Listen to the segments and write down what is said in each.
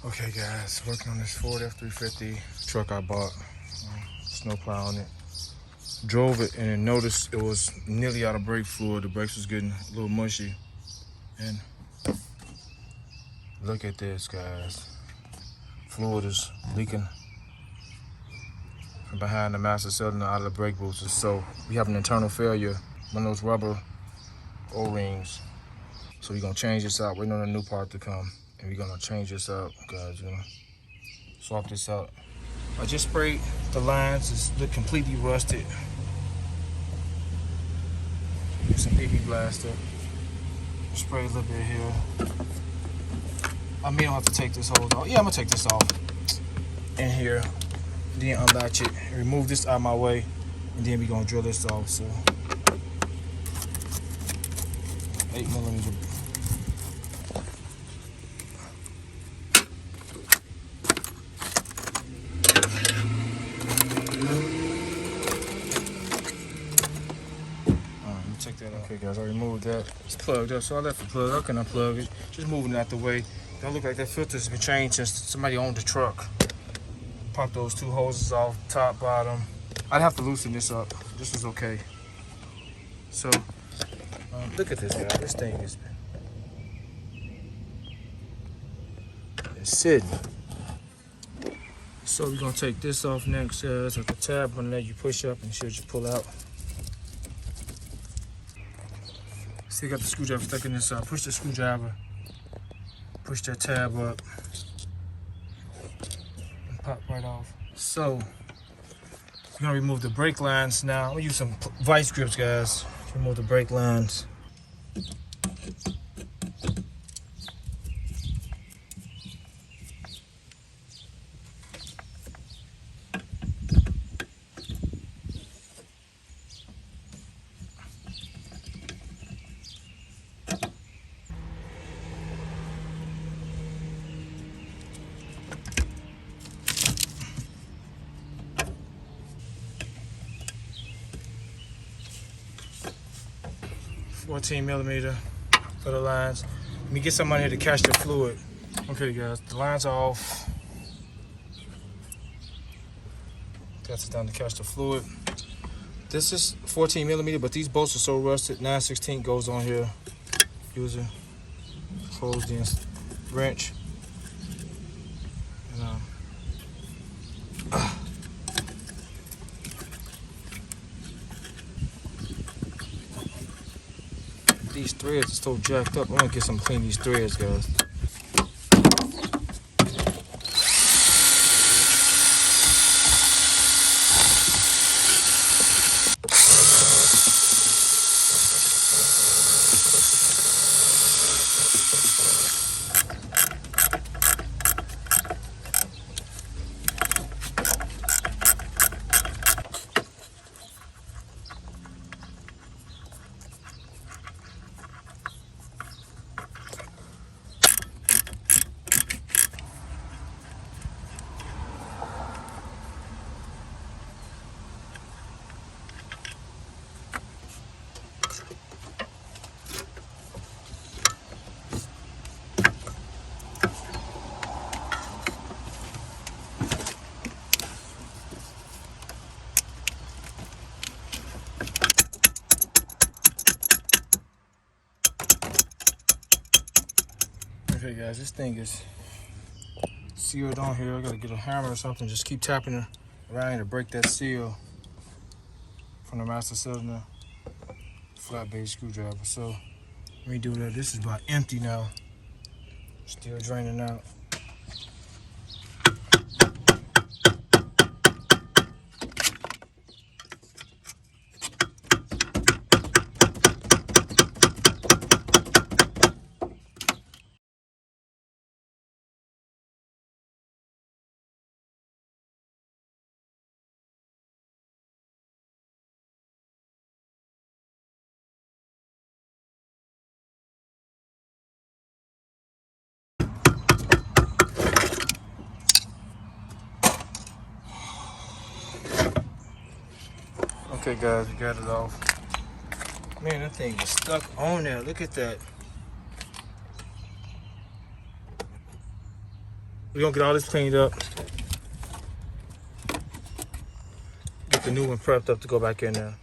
Okay guys, working on this Ford F350 truck I bought. Snowplow on it. Drove it and noticed it was nearly out of brake fluid. The brakes was getting a little mushy. And look at this, guys. Fluid is leaking from behind the master cylinder out of the brake boosters. So we have an internal failure, one of those rubber O-rings. So we're gonna change this out, waiting on a new part to come. And we're gonna change this out, guys. We're gonna swap this out. I just sprayed the lines, it's look completely rusted. Get some BB blaster. Spray a little bit here. I may have to take this hose off. Yeah, I'm gonna take this off. In here. Then unlatch it. Remove this out of my way. And then we're gonna drill this off. So 8mm. Check that out. Okay guys, I removed that. It's plugged up, so I left it plugged. I can unplug it. Just moving out the way. Don't look like that filter's been changed since somebody owned the truck. Pop those two hoses off, top, bottom. I'd have to loosen this up. This is okay. So, look at this guy. This thing is sitting. So we're gonna take this off next. It's like a tab gonna let you push up and should you pull out. Still got the screwdriver stuck in this. Push the screwdriver, push that tab up, and pop right off. So, we're gonna remove the brake lines now. I'm gonna use some vice grips, guys. Remove the brake lines. 14mm for the lines. Let me get somebody here to catch the fluid. Okay guys, the lines are off. Got it down to catch the fluid. This is 14mm, but these bolts are so rusted. 9/16 goes on here. Use a closed in wrench. And, these threads are so jacked up. I'm gonna get some clean these threads, guys. Okay guys, this thing is sealed on here. I gotta get a hammer or something. Just keep tapping it around to break that seal from the master cylinder. Flat base screwdriver. So let me do that. This is about empty now. Still draining out. Okay guys, we got it off. Man, that thing is stuck on there. Look at that. We're gonna get all this cleaned up. Get the new one prepped up to go back in there.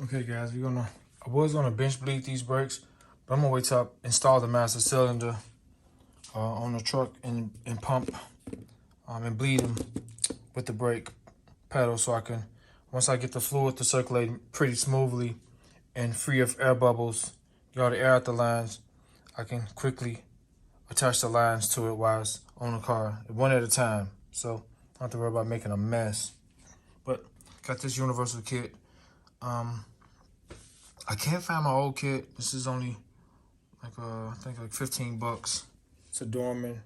Okay guys, I was gonna bench bleed these brakes, but I'm gonna wait till I install the master cylinder on the truck and pump and bleed them with the brake pedal so I can, once I get the fluid to circulate pretty smoothly and free of air bubbles, get all the air out the lines, I can quickly attach the lines to it while it's on the car, one at a time. So I don't have to worry about making a mess. But got this universal kit. I can't find my old kit. This is only like I think like 15 bucks. It's a Dorman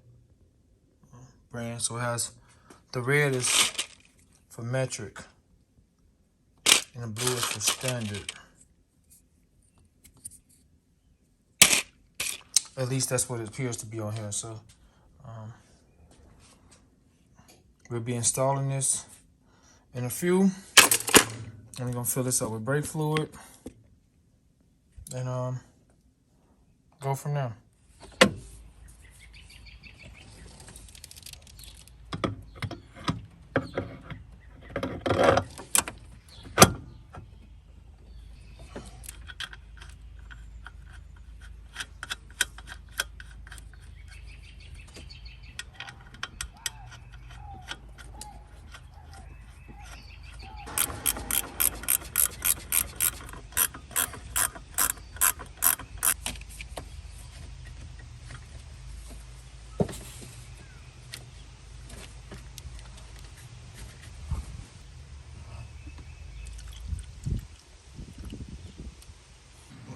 brand, so it has, the red is for metric and the blue is for standard. At least that's what it appears to be on here. So we'll be installing this in a few, and we're gonna fill this up with brake fluid and go from there.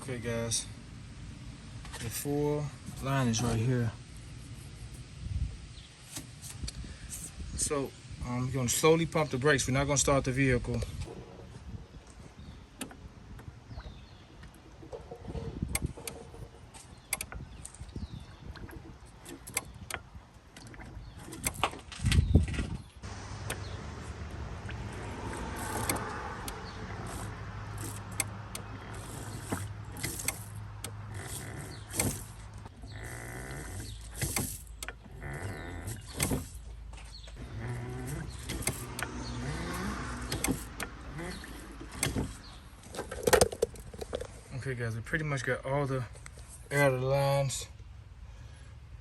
Okay guys, the full line is right here. So we're gonna slowly pump the brakes. We're not gonna start the vehicle. Okay guys, we pretty much got all the air out of the lines.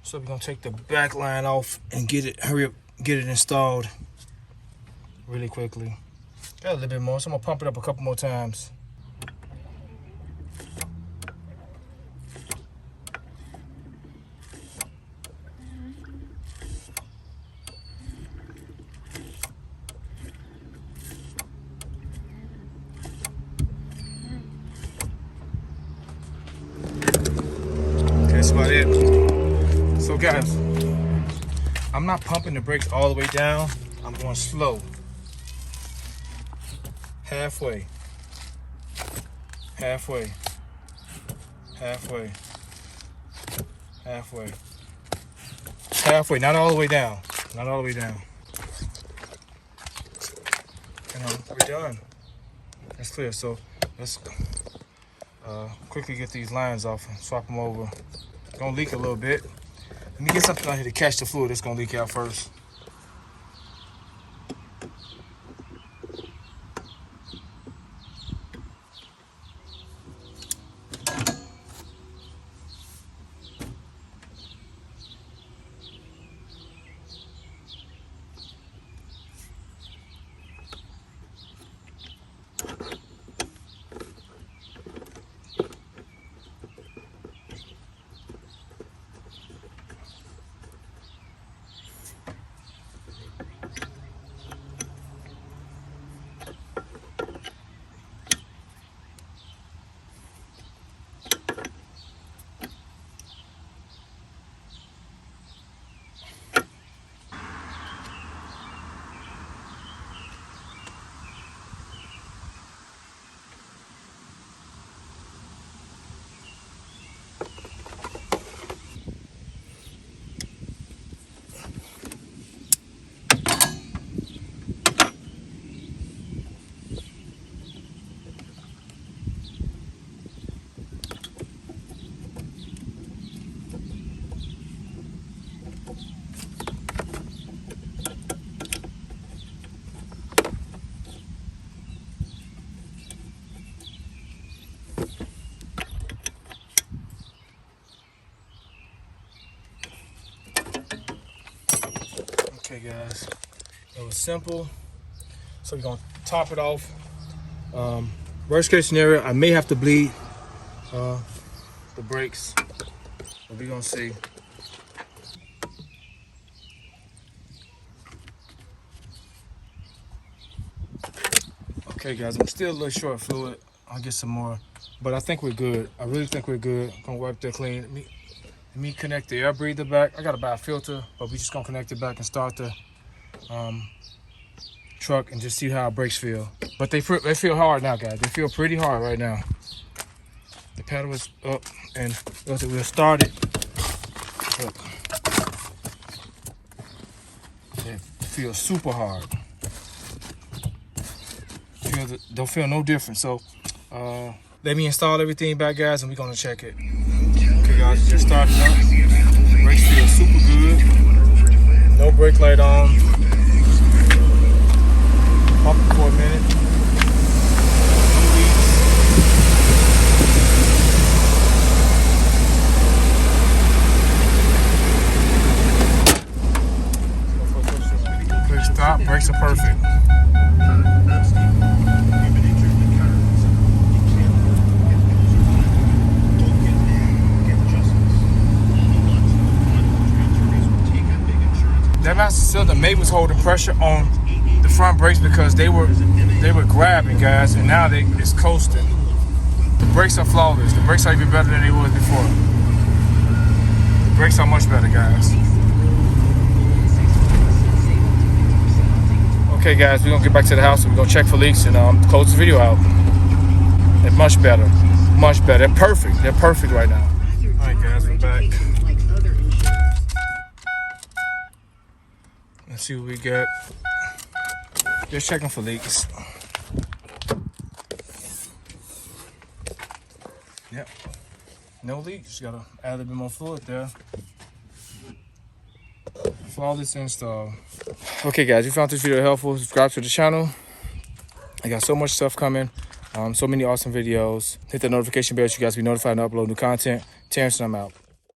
So we're gonna take the back line off and hurry up, get it installed really quickly. Got a little bit more, so I'm gonna pump it up a couple more times. That's about it. So guys, I'm not pumping the brakes all the way down. I'm going slow. Halfway. Halfway. Halfway. Halfway. Halfway. Not all the way down. Not all the way down. And we're done. That's clear. So let's quickly get these lines off and swap them over. It's gonna leak a little bit. Let me get something on here to catch the fluid that's gonna leak out first. guys, it was simple. So we're gonna top it off. Worst case scenario, I may have to bleed the brakes, but we're gonna see. Okay guys, I'm still a little short of fluid. I'll get some more, but I think we're good. I really think we're good. I'm gonna wipe that clean. Let me connect the air breather back. I gotta buy a filter, but we just gonna connect it back and start the truck and just see how our brakes feel. But they feel hard now, guys. They feel pretty hard right now. The pedal is up and we'll start it. Look. It feels super hard. Don't feel no different. So let me install everything back, guys, and we're gonna check it. Okay guys, just starting up. Brakes feel super good. No brake light on. Pump it for a minute. Quick stop, brakes are perfect. That master cylinder maybe was holding pressure on the front brakes because they were grabbing, guys, and now it's coasting. The brakes are flawless. The brakes are even better than they were before. The brakes are much better, guys. Okay, guys, we're gonna get back to the house and we're gonna check for leaks and close the video out. They're much better, much better. They're perfect. They're perfect right now. All right, guys, we're back. Let's see what we got. Just checking for leaks. Yep, no leaks. Just gotta add a little bit more fluid there. Flawless install. Okay guys, if you found this video helpful, subscribe to the channel. I got so much stuff coming, so many awesome videos. Hit the notification bell so you guys be notified and upload new content. Terrence and I'm out.